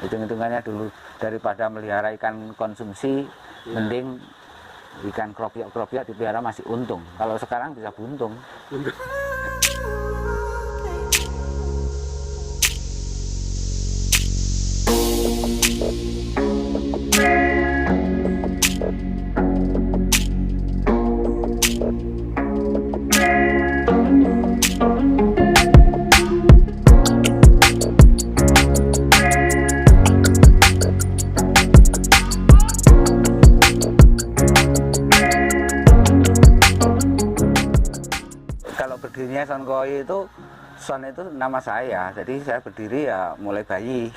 Hitung-hitungannya dulu daripada melihara ikan konsumsi, mending ikan kropiak-kropiak dipelihara masih untung. Kalau sekarang bisa buntung. Kalau berdirinya Son Koi itu, Son itu nama saya, jadi saya berdiri ya mulai bayi.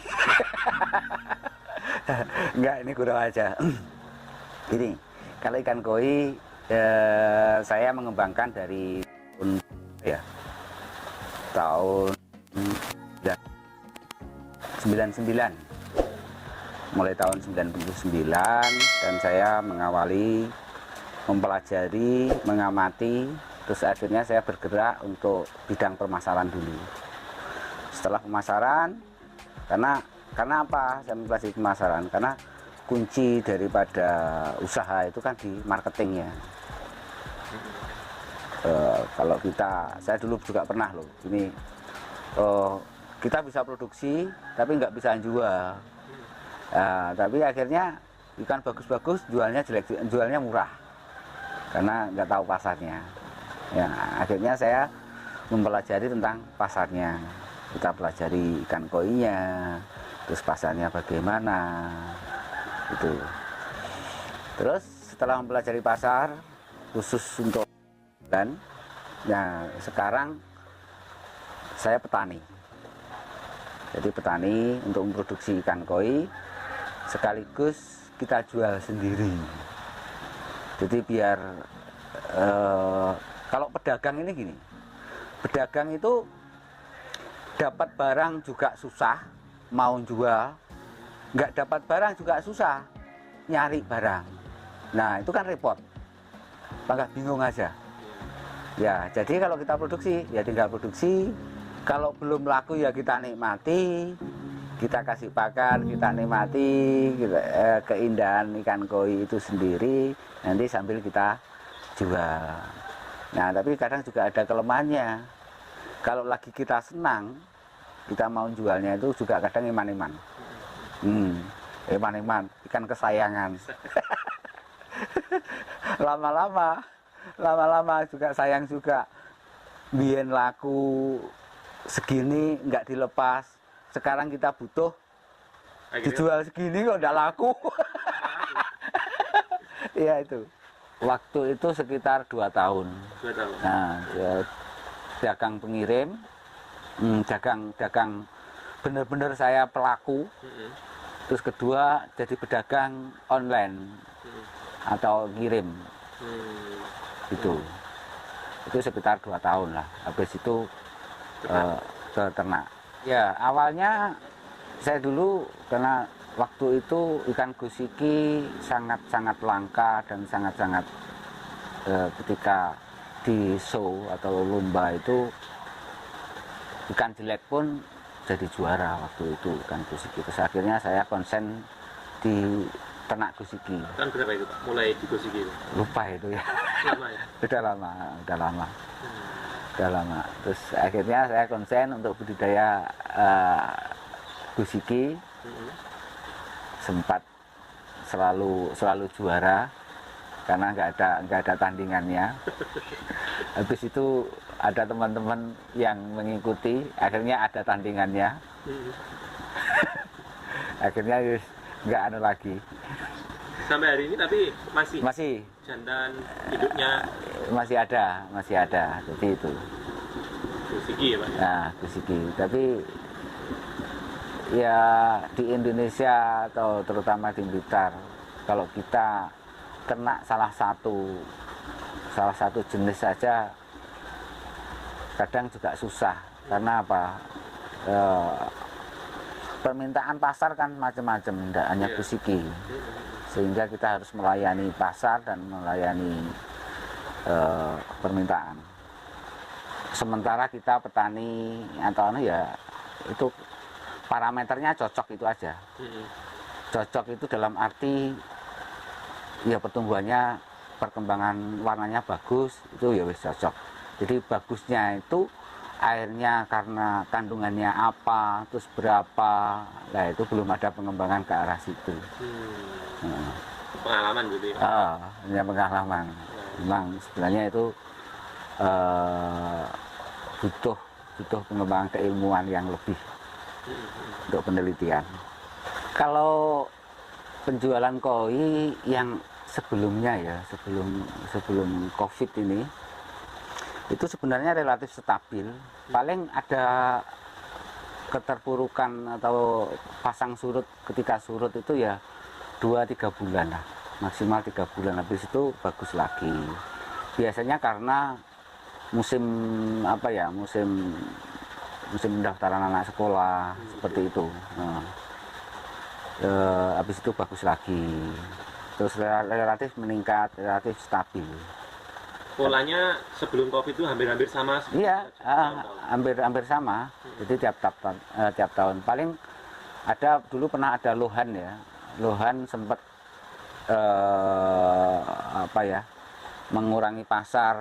Enggak, ini gurau aja. Ini, kalau ikan koi saya mengembangkan dari tahun 99, mulai tahun 99, dan saya mengawali mempelajari, mengamati. Terus akhirnya saya bergerak untuk bidang pemasaran dulu. Setelah pemasaran, karena apa saya mempelajari pemasaran? Karena kunci daripada usaha itu kan di marketingnya. Kalau saya dulu juga pernah loh, ini kita bisa produksi tapi nggak bisa jual. Tapi akhirnya ikan bagus-bagus jualnya jelek, jualnya murah karena nggak tahu pasarnya. Ya, akhirnya saya mempelajari tentang pasarnya. Kita pelajari ikan koinya, terus pasarnya bagaimana, itu. Terus setelah mempelajari pasar khusus untuk dan, nah sekarang saya petani. Jadi petani untuk memproduksi ikan koi, sekaligus kita jual sendiri. Jadi biar kalau pedagang ini gini, pedagang itu dapat barang juga susah, mau jual, nggak dapat barang juga susah, nyari barang. Nah itu kan repot, maka bingung aja. Ya jadi kalau kita produksi, ya tinggal produksi. Kalau belum laku ya kita nikmati, kita kasih pakan, kita nikmati keindahan ikan koi itu sendiri, nanti sambil kita jual. Nah tapi kadang juga ada kelemahannya. Kalau lagi kita senang, kita mau jualnya itu juga kadang iman-iman. Iman-iman, ikan kesayangan. Lama-lama juga sayang juga. Biyen laku segini nggak dilepas. Sekarang kita butuh dijual segini kok nggak laku. Iya itu. Waktu itu sekitar 2 tahun. 2 tahun. Nah, dagang pengirim, dagang bener-bener saya pelaku. Terus kedua jadi pedagang online atau ngirim. Itu sekitar 2 tahun lah. Habis itu ke ternak. Ya awalnya saya dulu karena waktu itu ikan gosiki sangat-sangat langka dan sangat-sangat ketika di show atau lomba itu ikan jelek pun jadi juara waktu itu ikan gosiki. Terus akhirnya saya konsen di ternak gosiki. Tahun berapa itu Pak? Mulai di gosiki itu? Lupa itu ya. Lama ya? Udah lama. Terus akhirnya saya konsen untuk budidaya gosiki. Sempat selalu juara karena nggak ada tandingannya. Habis itu ada teman-teman yang mengikuti, akhirnya ada tandingannya. Akhirnya nggak anu lagi. Sampai hari ini tapi masih jantan hidupnya masih ada. Jadi itu gosiki ya Pak? Nah gosiki, tapi ya di Indonesia atau terutama di Blitar, kalau kita ternak salah satu jenis saja kadang juga susah. Karena apa? Permintaan pasar kan macam-macam, tidak hanya gosiki. Sehingga kita harus melayani pasar dan melayani permintaan. Sementara kita petani atau ya itu parameternya cocok itu aja. Cocok itu dalam arti ya pertumbuhannya, perkembangan warnanya bagus, itu ya wis cocok. Jadi bagusnya itu airnya karena kandungannya apa, terus berapa, nah itu belum ada pengembangan ke arah situ. Pengalaman gitu ya? Hanya pengalaman. Memang sebenarnya itu butuh pengembangan keilmuan yang lebih untuk penelitian. Kalau penjualan koi yang sebelumnya ya, sebelum COVID ini, itu sebenarnya relatif stabil. Paling ada keterpurukan atau pasang surut, ketika surut itu ya 2-3 bulan lah, maksimal 3 bulan, habis itu bagus lagi. Biasanya karena musim musim pendaftaran anak sekolah seperti itu. Habis itu bagus lagi, terus relatif meningkat, relatif stabil. Polanya sebelum COVID itu hampir-hampir sama? Iya, hampir sama. Jadi tiap tahun. Paling ada dulu pernah ada Lohan ya. Lohan sempat mengurangi pasar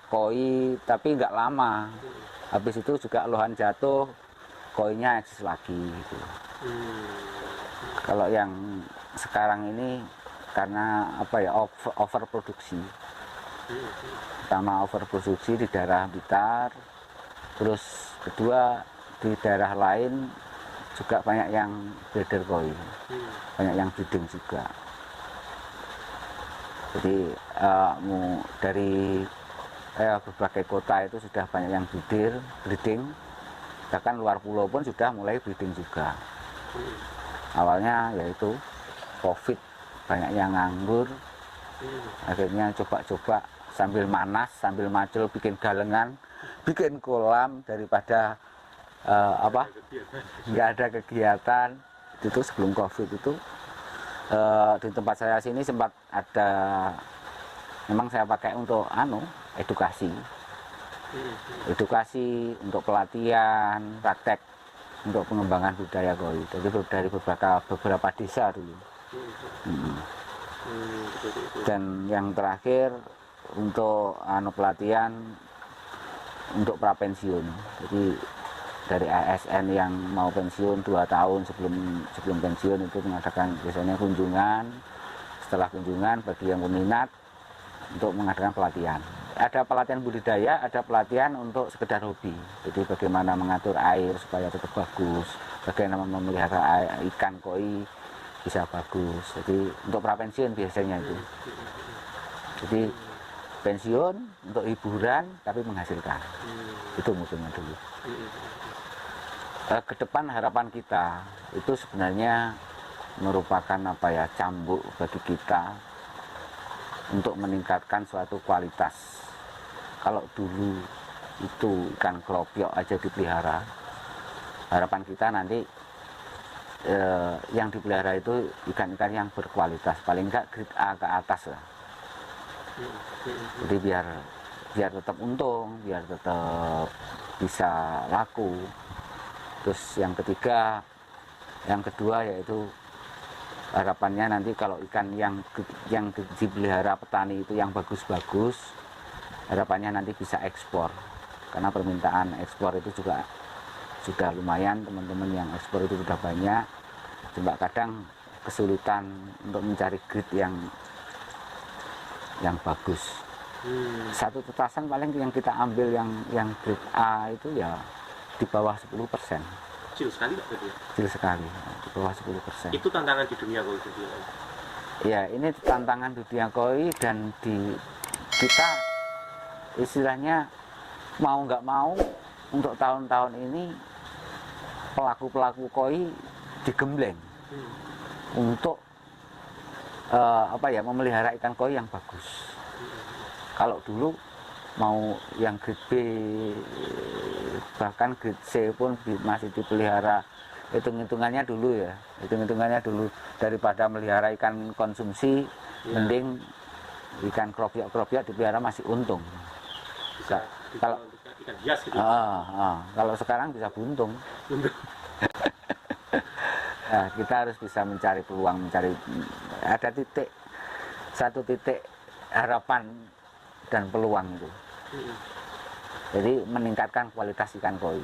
koi, tapi nggak lama. Habis itu juga Lohan jatuh, koinya eksis lagi. Gitu. Kalau yang sekarang ini karena overproduksi. Pertama overproduksi di daerah Blitar, terus kedua di daerah lain juga banyak yang breeder koi, banyak yang breeding juga. Jadi dari berbagai kota itu sudah banyak yang breeding, bahkan luar pulau pun sudah mulai breeding juga. Awalnya yaitu COVID, banyak yang nganggur, akhirnya coba-coba sambil manas, sambil macul, bikin galengan, bikin kolam, daripada nggak ada kegiatan. Itu sebelum COVID itu di tempat saya sini sempat ada, memang saya pakai untuk edukasi untuk pelatihan, praktek untuk pengembangan budaya koi. Jadi dari beberapa desa dulu. Dan yang terakhir untuk pelatihan untuk prapensiun. Jadi dari ASN yang mau pensiun 2 tahun sebelum pensiun itu mengadakan biasanya kunjungan. Setelah kunjungan bagi yang peminat untuk mengadakan pelatihan. Ada pelatihan budidaya, ada pelatihan untuk sekedar hobi. Jadi bagaimana mengatur air supaya tetap bagus, bagaimana memelihara ikan koi bisa bagus. Jadi untuk prapensiun biasanya itu. Jadi pensiun untuk hiburan tapi menghasilkan. Itu musimnya dulu. Ke depan harapan kita itu sebenarnya merupakan cambuk bagi kita untuk meningkatkan suatu kualitas. Kalau dulu itu ikan kropiok aja dipelihara, harapan kita nanti yang dipelihara itu ikan-ikan yang berkualitas, paling enggak grade A ke atas lah. Jadi biar tetap untung, biar tetap bisa laku. Terus yang kedua yaitu harapannya nanti kalau ikan yang dipelihara petani itu yang bagus-bagus, harapannya nanti bisa ekspor, karena permintaan ekspor itu juga sudah lumayan. Teman-teman yang ekspor itu sudah banyak, cuma kadang kesulitan untuk mencari grade yang bagus. Satu tetasan paling yang kita ambil yang grade A itu ya di bawah 10%. Kecil sekali Pak? Kecil sekali, di bawah 10%. Itu tantangan di dunia koi itu? Ya, ini tantangan dunia koi, dan kita istilahnya mau nggak mau untuk tahun-tahun ini pelaku-pelaku koi digembleng untuk memelihara ikan koi yang bagus. Kalau dulu mau yang grade B, bahkan grade C pun masih dipelihara, hitung-hitungannya dulu daripada melihara ikan konsumsi, mending ikan kropiok dipelihara masih untung. Kalau ikan hias gitu. Kalau sekarang bisa buntung. kita harus bisa mencari peluang, ada satu titik harapan dan peluang itu. Jadi meningkatkan kualitas ikan koi.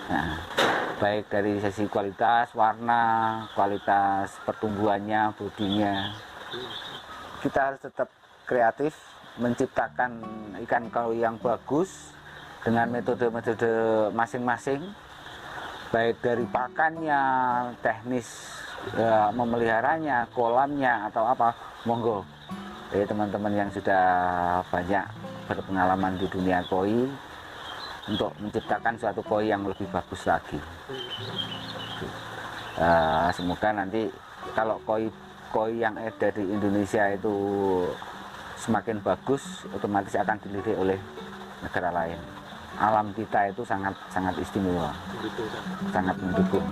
Nah, baik dari sisi kualitas, warna, kualitas pertumbuhannya, bodinya. Kita harus tetap kreatif, menciptakan ikan koi yang bagus dengan metode-metode masing-masing. Baik dari pakannya, teknis memeliharanya, kolamnya atau apa, monggo. Jadi teman-teman yang sudah banyak berpengalaman di dunia koi untuk menciptakan suatu koi yang lebih bagus lagi. Semoga nanti kalau koi yang ada di Indonesia itu semakin bagus, otomatis akan dilirik oleh negara lain. Alam kita itu sangat istimewa, sangat mendukung.